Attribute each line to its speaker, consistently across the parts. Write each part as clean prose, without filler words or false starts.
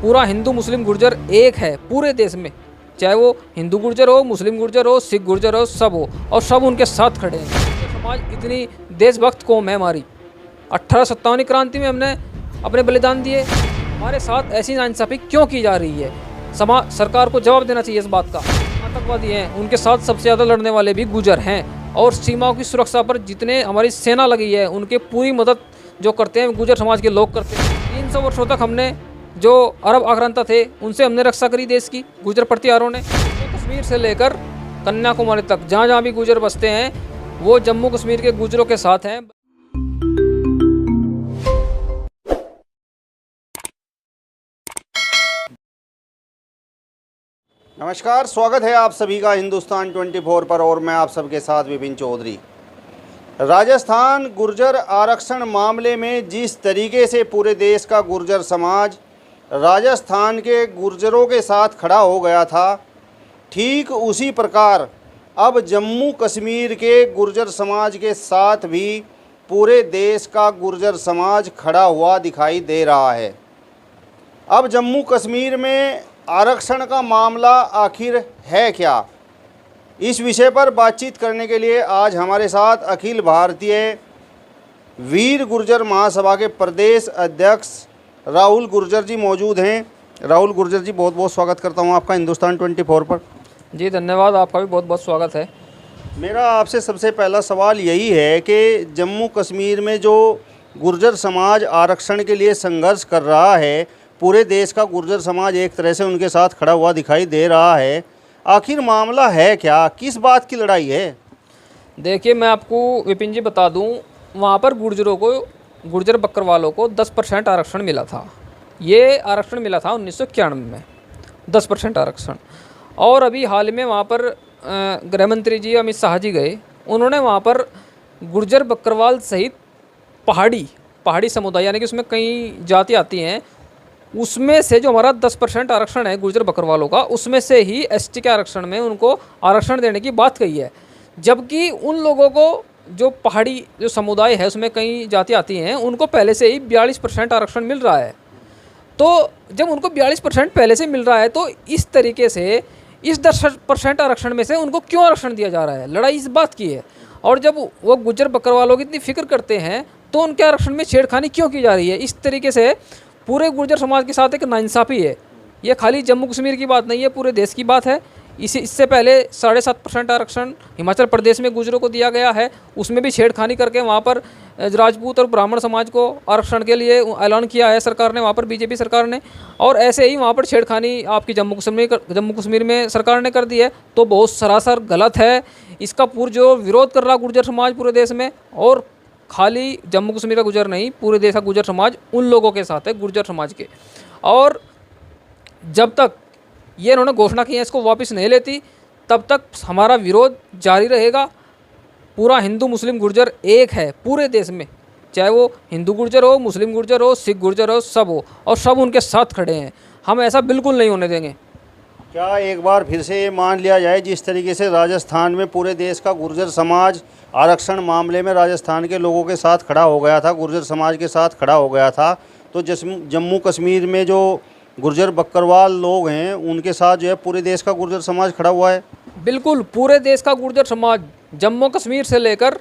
Speaker 1: पूरा हिंदू मुस्लिम गुर्जर एक है पूरे देश में, चाहे वो हिंदू गुर्जर हो, मुस्लिम गुर्जर हो, सिख गुर्जर हो, सब हो, और सब उनके साथ खड़े हैं। समाज इतनी देशभक्त कौम है हमारी। 1857 क्रांति में हमने अपने बलिदान दिए। हमारे साथ ऐसी नाइंसाफ़ी क्यों की जा रही है? समाज सरकार को जवाब देना चाहिए इस बात का। आतंकवादी हैं, उनके साथ सबसे ज़्यादा लड़ने वाले भी गुर्जर हैं, और सीमाओं की सुरक्षा पर जितने हमारी सेना लगी है उनके पूरी मदद जो करते हैं गुर्जर समाज के लोग करते हैं। 300 वर्षों तक हमने जो अरब आक्रांता थे उनसे हमने रक्षा करी देश की गुर्जर प्रतिहारों ने। तो कश्मीर से लेकर कन्याकुमारी तक जहाँ जहाँ भी गुर्जर बसते हैं वो जम्मू कश्मीर के गुर्जरों के साथ हैं।
Speaker 2: नमस्कार, स्वागत है आप सभी का हिंदुस्तान 24 पर, और मैं आप सबके साथ विपिन चौधरी। राजस्थान गुर्जर आरक्षण मामले में जिस तरीके से पूरे देश का गुर्जर समाज राजस्थान के गुर्जरों के साथ खड़ा हो गया था, ठीक उसी प्रकार अब जम्मू कश्मीर के गुर्जर समाज के साथ भी पूरे देश का गुर्जर समाज खड़ा हुआ दिखाई दे रहा है। अब जम्मू कश्मीर में आरक्षण का मामला आखिर है क्या, इस विषय पर बातचीत करने के लिए आज हमारे साथ अखिल भारतीय वीर गुर्जर महासभा के प्रदेश अध्यक्ष राहुल गुर्जर जी मौजूद हैं। राहुल गुर्जर जी, बहुत बहुत स्वागत करता हूं आपका हिंदुस्तान 24 पर।
Speaker 1: जी धन्यवाद, आपका भी बहुत बहुत स्वागत है।
Speaker 2: मेरा आपसे सबसे पहला सवाल यही है कि जम्मू कश्मीर में जो गुर्जर समाज आरक्षण के लिए संघर्ष कर रहा है, पूरे देश का गुर्जर समाज एक तरह से उनके साथ खड़ा हुआ दिखाई दे रहा है, आखिर मामला है क्या, किस बात की लड़ाई है?
Speaker 1: देखिए, मैं आपको विपिन जी बता दूं, वहाँ पर गुर्जरों को, गुर्जर बकरवालों को 10% आरक्षण मिला था। ये आरक्षण मिला था 1991 में, 10% आरक्षण। और अभी हाल में वहाँ पर गृह मंत्री जी अमित शाह जी गए, उन्होंने वहाँ पर गुर्जर बकरवाल सहित पहाड़ी समुदाय, यानी कि उसमें कई जाति आती हैं, उसमें से जो हमारा 10% आरक्षण है गुर्जर बकरवालों का, उसमें से ही एसटी के आरक्षण में उनको आरक्षण देने की बात कही है। जबकि उन लोगों को जो पहाड़ी जो समुदाय है उसमें कई जाति आती हैं, उनको पहले से ही 42% आरक्षण मिल रहा है। तो जब उनको 42% पहले से मिल रहा है, तो इस तरीके से इस 10% आरक्षण में से उनको क्यों आरक्षण दिया जा रहा है? लड़ाई इस बात की है। और जब वो गुर्जर बकरवालों की इतनी फिक्र करते हैं तो उनके आरक्षण में छेड़खानी क्यों की जा रही है? इस तरीके से पूरे गुर्जर समाज के साथ एक नाइंसाफ़ी है। ये खाली जम्मू कश्मीर की बात नहीं है, पूरे देश की बात है। इससे पहले 7.5% आरक्षण हिमाचल प्रदेश में गुर्जरों को दिया गया है, उसमें भी छेड़खानी करके वहाँ पर राजपूत और ब्राह्मण समाज को आरक्षण के लिए ऐलान किया है सरकार ने, वहाँ पर बीजेपी सरकार ने। और ऐसे ही वहाँ पर छेड़खानी आपकी जम्मू कश्मीर में सरकार ने कर दी है। तो बहुत सरासर गलत है। इसका जो विरोध कर रहा गुर्जर समाज पूरे देश में, और खाली जम्मू कश्मीर का गुर्जर नहीं, पूरे देश का गुर्जर समाज उन लोगों के साथ है, गुर्जर समाज के। और जब तक ये इन्होंने घोषणा की है इसको वापस नहीं लेती, तब तक हमारा विरोध जारी रहेगा। पूरा हिंदू मुस्लिम गुर्जर एक है पूरे देश में, चाहे वो हिंदू गुर्जर हो, मुस्लिम गुर्जर हो, सिख गुर्जर हो, सब हो, और सब उनके साथ खड़े हैं। हम ऐसा बिल्कुल नहीं होने देंगे।
Speaker 2: क्या एक बार फिर से ये मान लिया जाए, जिस तरीके से राजस्थान में पूरे देश का गुर्जर समाज आरक्षण मामले में राजस्थान के लोगों के साथ खड़ा हो गया था, गुर्जर समाज के साथ खड़ा हो गया था, तो जम्मू कश्मीर में जो गुर्जर बकरवाल लोग हैं उनके साथ जो है पूरे देश का गुर्जर समाज खड़ा हुआ है?
Speaker 1: बिल्कुल, पूरे देश का गुर्जर समाज जम्मू कश्मीर से लेकर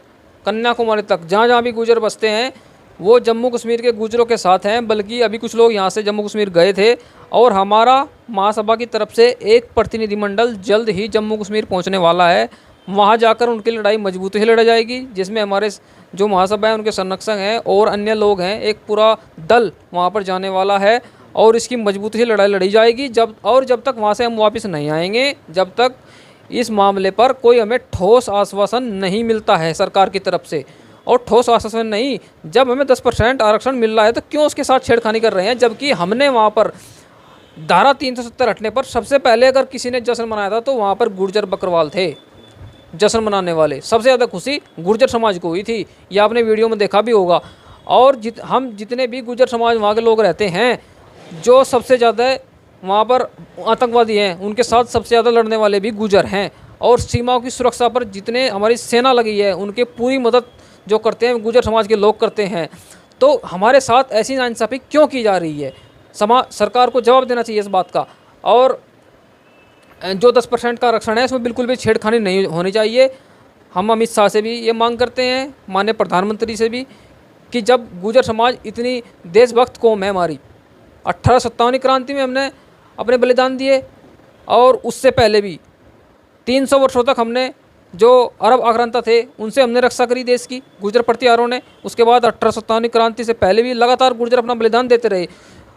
Speaker 1: कन्याकुमारी तक जहाँ जहाँ भी गुर्जर बसते हैं वो जम्मू कश्मीर के गुर्जरों के साथ हैं। बल्कि अभी कुछ लोग यहाँ से जम्मू कश्मीर गए थे, और हमारा महासभा की तरफ से एक प्रतिनिधिमंडल जल्द ही जम्मू कश्मीर पहुँचने वाला है। वहाँ जाकर उनकी लड़ाई मजबूती से लड़ी जाएगी, जिसमें हमारे जो महासभा है उनके संरक्षक हैं और अन्य लोग हैं, एक पूरा दल वहाँ पर जाने वाला है, और इसकी मजबूती से लड़ाई लड़ी जाएगी। जब तक वहाँ से हम वापस नहीं आएंगे, जब तक इस मामले पर कोई हमें ठोस आश्वासन नहीं मिलता है सरकार की तरफ से। और ठोस आश्वासन नहीं, जब हमें 10% आरक्षण मिल रहा है तो क्यों उसके साथ छेड़खानी कर रहे हैं? जबकि हमने वहाँ पर धारा 370 हटने पर सबसे पहले अगर किसी ने जश्न मनाया था तो वहाँ पर गुर्जर बकरवाल थे जश्न मनाने वाले। सबसे ज़्यादा खुशी गुर्जर समाज को हुई थी, ये आपने वीडियो में देखा भी होगा। और हम जितने भी गुर्जर समाज वहाँ के लोग रहते हैं, जो सबसे ज़्यादा वहाँ पर आतंकवादी हैं, उनके साथ सबसे ज़्यादा लड़ने वाले भी गुर्जर हैं। और सीमाओं की सुरक्षा पर जितने हमारी सेना लगी है उनके पूरी मदद जो करते हैं गुर्जर समाज के लोग करते हैं। तो हमारे साथ ऐसी नाइंसाफ़ी क्यों की जा रही है? सरकार को जवाब देना चाहिए इस बात का। और जो 10% का आरक्षण है इसमें बिल्कुल भी छेड़खानी नहीं होनी चाहिए। हम अमित शाह से भी ये मांग करते हैं, माननीय प्रधानमंत्री से भी, कि जब गुर्जर समाज इतनी देशभक्त कौम है हमारी, 1857 क्रांति में हमने अपने बलिदान दिए और उससे पहले भी 300 वर्षों तक हमने जो अरब आक्रांता थे उनसे हमने रक्षा करी देश की गुर्जर प्रतिहारों ने। उसके बाद 1857 क्रांति से पहले भी लगातार गुर्जर अपना बलिदान देते रहे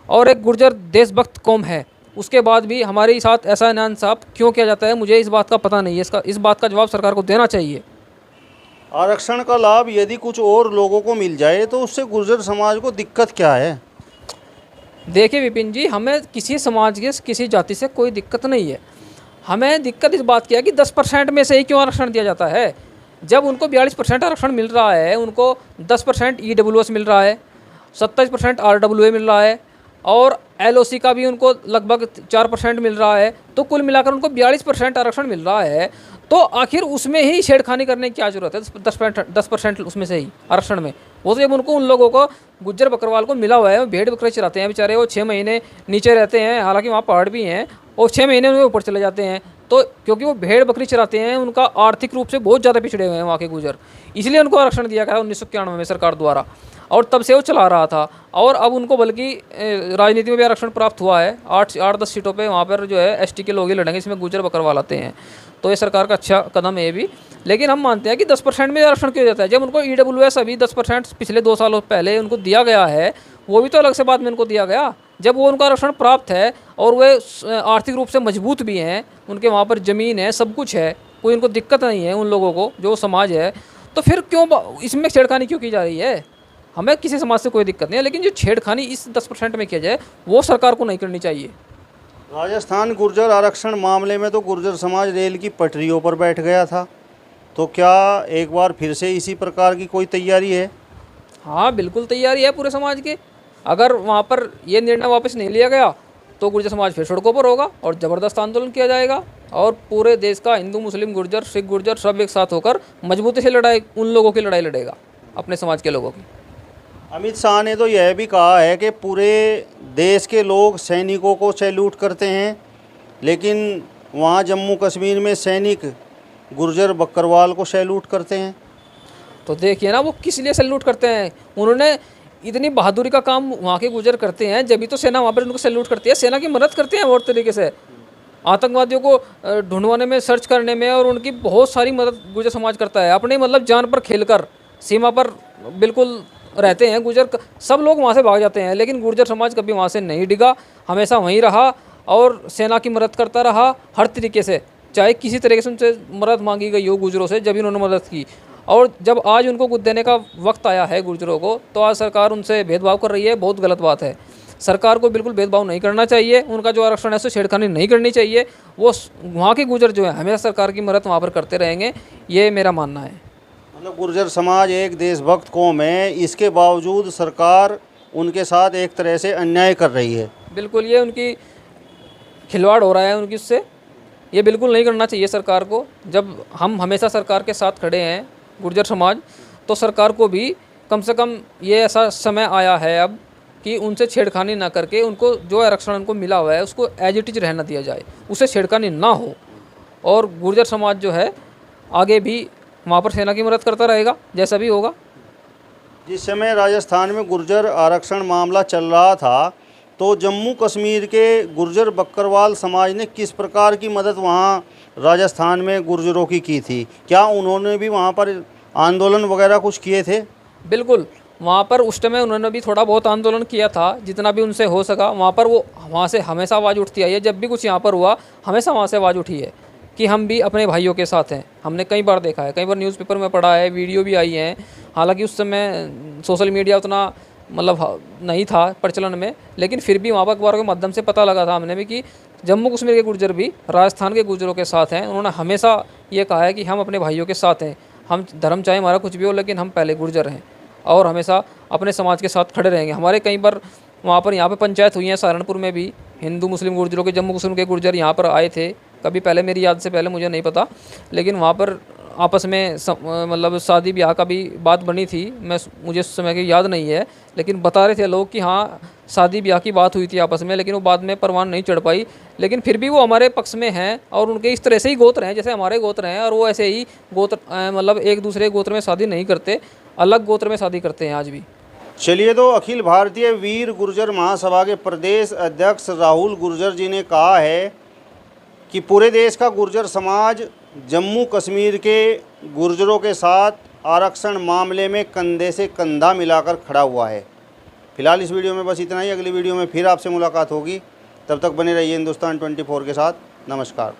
Speaker 1: और एक गुर्जर देशभक्त कौम है। उसके बाद भी हमारे साथ ऐसा नाइंसाफ क्यों किया जाता है, मुझे इस बात का पता नहीं है। इस बात का जवाब सरकार को देना चाहिए।
Speaker 2: आरक्षण का लाभ यदि कुछ और लोगों को मिल जाए तो उससे गुर्जर समाज को दिक्कत क्या है?
Speaker 1: देखिए विपिन जी, हमें किसी समाज के किसी जाति से कोई दिक्कत नहीं है। हमें दिक्कत इस बात की है कि 10% में से ही क्यों आरक्षण दिया जाता है। जब उनको 42% आरक्षण मिल रहा है, उनको 10% EWS मिल रहा है, 27% RWA मिल रहा है और LOC का भी उनको लगभग 4% मिल रहा है, तो कुल मिलाकर उनको 42% आरक्षण मिल रहा है। तो आखिर उसमें ही छेड़खानी करने की क्या जरूरत है? 10% उसमें से ही आरक्षण में। वो तो जब उनको, उन लोगों को, गुज्जर बकरवाल को मिला हुआ है, भेड़ बकरे चराते हैं बेचारे, वो 6 महीने नीचे रहते हैं, हालांकि वहाँ पहाड़ भी हैं, और 6 महीने उनके ऊपर चले जाते हैं। तो क्योंकि वो भेड़ बकरी चराते हैं, उनका आर्थिक रूप से बहुत ज़्यादा पिछड़े हुए हैं वहाँ के गुज्जर, इसलिए उनको आरक्षण दिया गया 1991 में सरकार द्वारा, और तब से वो चला रहा था। और अब उनको बल्कि राजनीति में भी आरक्षण प्राप्त हुआ है। 8-10 सीटों पे वहाँ पर जो है ST के लोग ही लड़ेंगे, इसमें गुज्जर बकरवाल आते हैं। तो ये सरकार का अच्छा कदम है ये भी। लेकिन हम मानते हैं कि 10% में आरक्षण क्यों जाता है? जब उनको EWS अभी 10% पिछले 2 सालों पहले उनको दिया गया है, वो भी तो अलग से बाद में उनको दिया गया। जब वो उनका आरक्षण प्राप्त है और वे आर्थिक रूप से मजबूत भी हैं, उनके वहाँ पर ज़मीन है, सब कुछ है, कोई उनको दिक्कत नहीं है उन लोगों को, जो समाज है, तो फिर क्यों इसमें छेड़खानी क्यों की जा रही है? हमें किसी समाज से कोई दिक्कत नहीं है, लेकिन जो छेड़खानी इस 10% में किया जाए वो सरकार को नहीं करनी चाहिए।
Speaker 2: राजस्थान गुर्जर आरक्षण मामले में तो गुर्जर समाज रेल की पटरियों पर बैठ गया था, तो क्या एक बार फिर से इसी प्रकार की कोई तैयारी है?
Speaker 1: हाँ बिल्कुल तैयारी है पूरे समाज की। अगर वहाँ पर ये निर्णय वापस नहीं लिया गया तो गुर्जर समाज फिर सड़कों पर होगा और ज़बरदस्त आंदोलन किया जाएगा, और पूरे देश का हिंदू, मुस्लिम, गुर्जर, सिख, गुर्जर सब एक साथ होकर मजबूती से लड़ाई, उन लोगों की लड़ाई लड़ेगा, अपने समाज के लोगों की।
Speaker 2: अमित शाह ने तो यह भी कहा है कि पूरे देश के लोग सैनिकों को सैल्यूट करते हैं, लेकिन वहाँ जम्मू कश्मीर में सैनिक गुर्जर बकरवाल को सैल्यूट करते हैं।
Speaker 1: तो देखिए ना, वो किस लिए सैल्यूट करते हैं? उन्होंने इतनी बहादुरी का काम वहाँ के गुर्जर करते हैं, जब भी तो सेना वहाँ पर उनको सैल्यूट करती है, सेना की मदद करते हैं और तरीके से आतंकवादियों को ढूंढवाने में, सर्च करने में, और उनकी बहुत सारी मदद गुर्जर समाज करता है। अपने मतलब जान पर खेलकर सीमा पर बिल्कुल रहते हैं गुर्जर। सब लोग वहाँ से भाग जाते हैं, लेकिन गुर्जर समाज कभी वहाँ से नहीं डिगा, हमेशा वहीं रहा और सेना की मदद करता रहा हर तरीके से। चाहे किसी तरीके से उनसे मदद मांगी गई हो गुर्जरों से, जब इन्होंने मदद की। और जब आज उनको कुछ देने का वक्त आया है गुर्जरों को, तो आज सरकार उनसे भेदभाव कर रही है, बहुत गलत बात है। सरकार को बिल्कुल भेदभाव नहीं करना चाहिए, उनका जो आरक्षण है उससे छेड़खानी नहीं करनी चाहिए। वो वहाँ के गुर्जर जो है हमेशा सरकार की मदद वहाँ पर करते रहेंगे, ये मेरा मानना है।
Speaker 2: मतलब गुर्जर समाज एक देशभक्त कौम है, इसके बावजूद सरकार उनके साथ एक तरह से अन्याय कर रही है।
Speaker 1: बिल्कुल, ये उनकी खिलवाड़ हो रहा है उनकी उससे, ये बिल्कुल नहीं करना चाहिए सरकार को। जब हम हमेशा सरकार के साथ खड़े हैं गुर्जर समाज, तो सरकार को भी कम से कम ये ऐसा समय आया है अब कि उनसे छेड़खानी ना करके, उनको जो आरक्षण उनको मिला हुआ है उसको एज इट इज रहना दिया जाए, उससे छेड़खानी ना हो। और गुर्जर समाज जो है आगे भी वहाँ पर सेना की मदद करता रहेगा, जैसा भी होगा।
Speaker 2: जिस समय राजस्थान में गुर्जर आरक्षण मामला चल रहा था, तो जम्मू कश्मीर के गुर्जर बकरवाल समाज ने किस प्रकार की मदद वहाँ राजस्थान में गुर्जरों की थी? क्या उन्होंने भी वहाँ पर आंदोलन वगैरह कुछ किए थे?
Speaker 1: बिल्कुल, वहाँ पर उस समय उन्होंने भी थोड़ा बहुत आंदोलन किया था, जितना भी उनसे हो सका। वहाँ पर वो, वहाँ से हमेशा आवाज़ उठती आई है, जब भी कुछ यहाँ पर हुआ हमेशा वहाँ से आवाज़ उठी है कि हम भी अपने भाइयों के साथ हैं। हमने कई बार देखा है, कई बार न्यूज़पेपर में पढ़ा है, वीडियो भी आई हैं। हालांकि उस समय सोशल मीडिया उतना मतलब नहीं था प्रचलन में, लेकिन फिर भी वहाँ पर अखबारों के माध्यम से पता लगा था हमने भी कि जम्मू कश्मीर के गुर्जर भी राजस्थान के गुर्जरों के साथ हैं। उन्होंने हमेशा ये कहा है कि हम अपने भाइयों के साथ हैं, हम धर्म चाहे हमारा कुछ भी हो, लेकिन हम पहले गुर्जर हैं और हमेशा अपने समाज के साथ खड़े रहेंगे। हमारे कई बार वहाँ पर यहाँ पे पंचायत हुई है सहारनपुर में भी, हिंदू मुस्लिम गुर्जरों के, जम्मू कश्मीर के गुर्जर यहाँ पर आए थे कभी पहले, मेरी याद से पहले, मुझे नहीं पता, लेकिन वहाँ पर आपस में मतलब शादी ब्याह का भी बात बनी थी। मुझे उस समय की याद नहीं है, लेकिन बता रहे थे लोग कि हाँ शादी ब्याह की बात हुई थी आपस में, लेकिन वो बाद में परवान नहीं चढ़ पाई। लेकिन फिर भी वो हमारे पक्ष में हैं और उनके इस तरह से ही गोत्र हैं जैसे हमारे गोत्र हैं, और वो ऐसे ही गोत्र मतलब एक दूसरे गोत्र में शादी नहीं करते, अलग गोत्र में शादी करते हैं आज भी।
Speaker 2: चलिए, तो अखिल भारतीय वीर गुर्जर महासभा के प्रदेश अध्यक्ष राहुल गुर्जर जी ने कहा है कि पूरे देश का गुर्जर समाज जम्मू कश्मीर के गुर्जरों के साथ आरक्षण मामले में कंधे से कंधा मिलाकर खड़ा हुआ है। फिलहाल इस वीडियो में बस इतना ही। अगली वीडियो में फिर आपसे मुलाकात होगी, तब तक बने रहिए हिंदुस्तान 24 के साथ। नमस्कार।